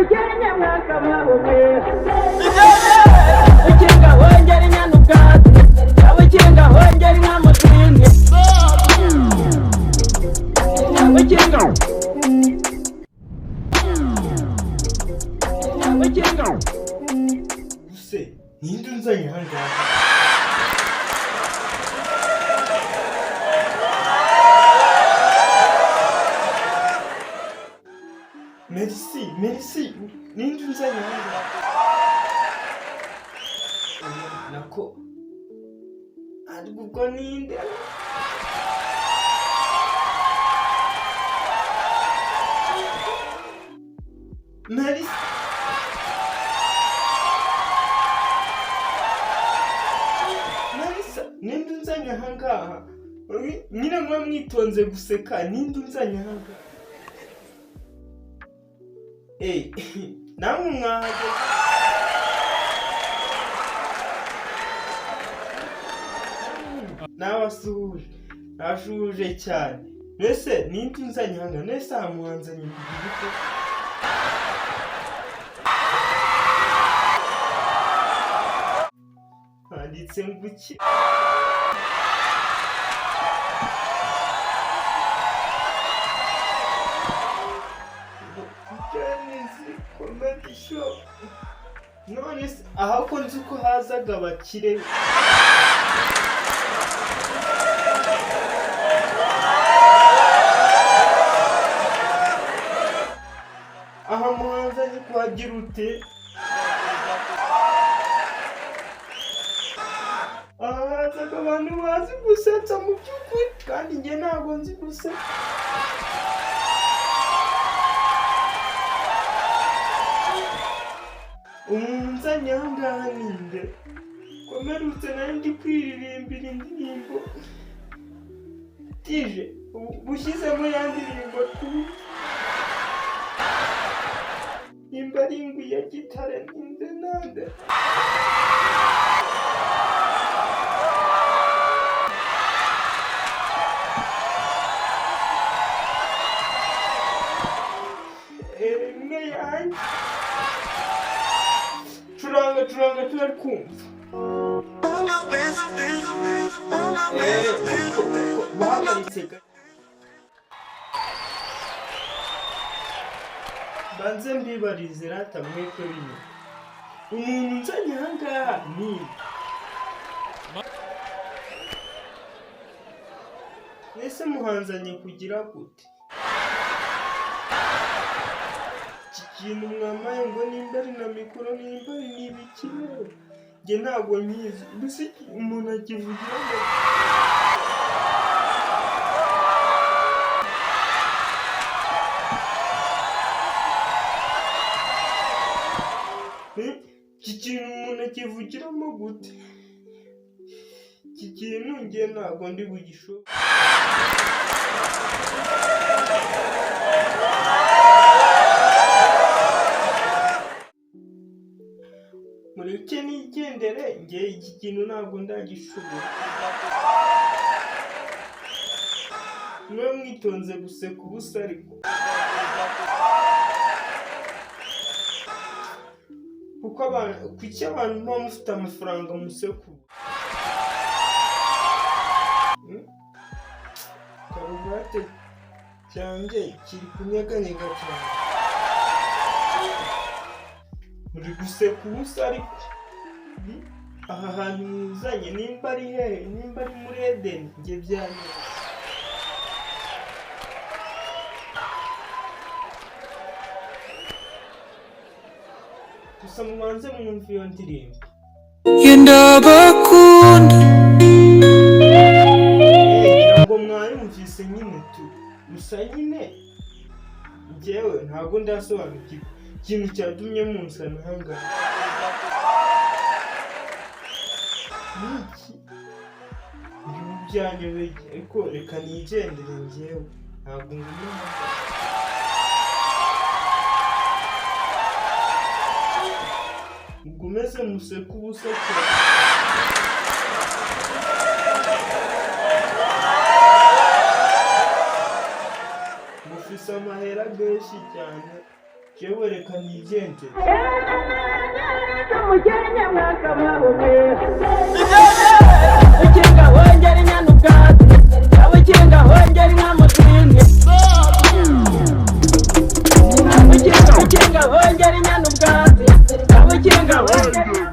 Kenya mwaka mwe Ukinga hongera inyanuka Ukinga hongera inkamutini Ukinga use ninde unzanye hangaha Merci ninde unzanye hangaha nako ariko ubwo ninde Marisa ninde unzanye hangaha nyine mwa mwitonze guseka ninde unzanye hangaha namwe mwahageze nashuje cyane mbese ninde unzanye hangaha nese amuhanzanye mbigiriko handitse nguki Comedy show none se aho ko nzi ko hazaga abakire aha muhanzanye kuhagira ute aha hazaga abantu bazi gusetsa mu by'ukuri kandi njye ntabwo nzi gusetsa umunzanye ahangaha ninde ko mperutse nari ndi kwiririmbira indirimbo tije bushyizemo ya ndirimbo nimba ari ingwi ya gitare ninde nande imwe yanjye turanga turi kumva bahagaritse banze mbibarize rata mweko bine umuntu nzanye ahangaha ni ese muhanzanye kugira gute ikintu mwamaye ngo nimba ari na mikoro nimba ari n'ibikirere njye ntabwo nkizi mbese umuntu akivugira ngo iki kintu umuntu akivugiramo gute iki kintu njye ntabwo ndi bugishoboye mureke nigendere njye iki kintu ntabwo ndagishobora mwe mwitonze guseka ubusa ariko kuki abantu muba mufite amafaranga musekuru karuvate cyanjye kiri kunyeganyega cyane muri guseka ubusa ariko aha hantu muzanye nimba ari hehe nimba ari muri Eden njye byanyuma gusa mubanze mwumva iyo ndirimbo Yendabakunda ntabwo mwayumvise nyine gusa nyine njyewe ntabwo ndasobanukirwa ikintu cyatumye munzana ahangaha niki ibintu byanyobeye ariko reka nigendere njyewe ntabwo ngumye mugumeze museke ubusa cyane mufise amahera menshi cyane jewe reka nigende umukenya mwaka mwabume ukinga wongera inyana ubwatsi ukinga wongera inka mutindi ukinga wongera inyana ubwatsi ukinga wongera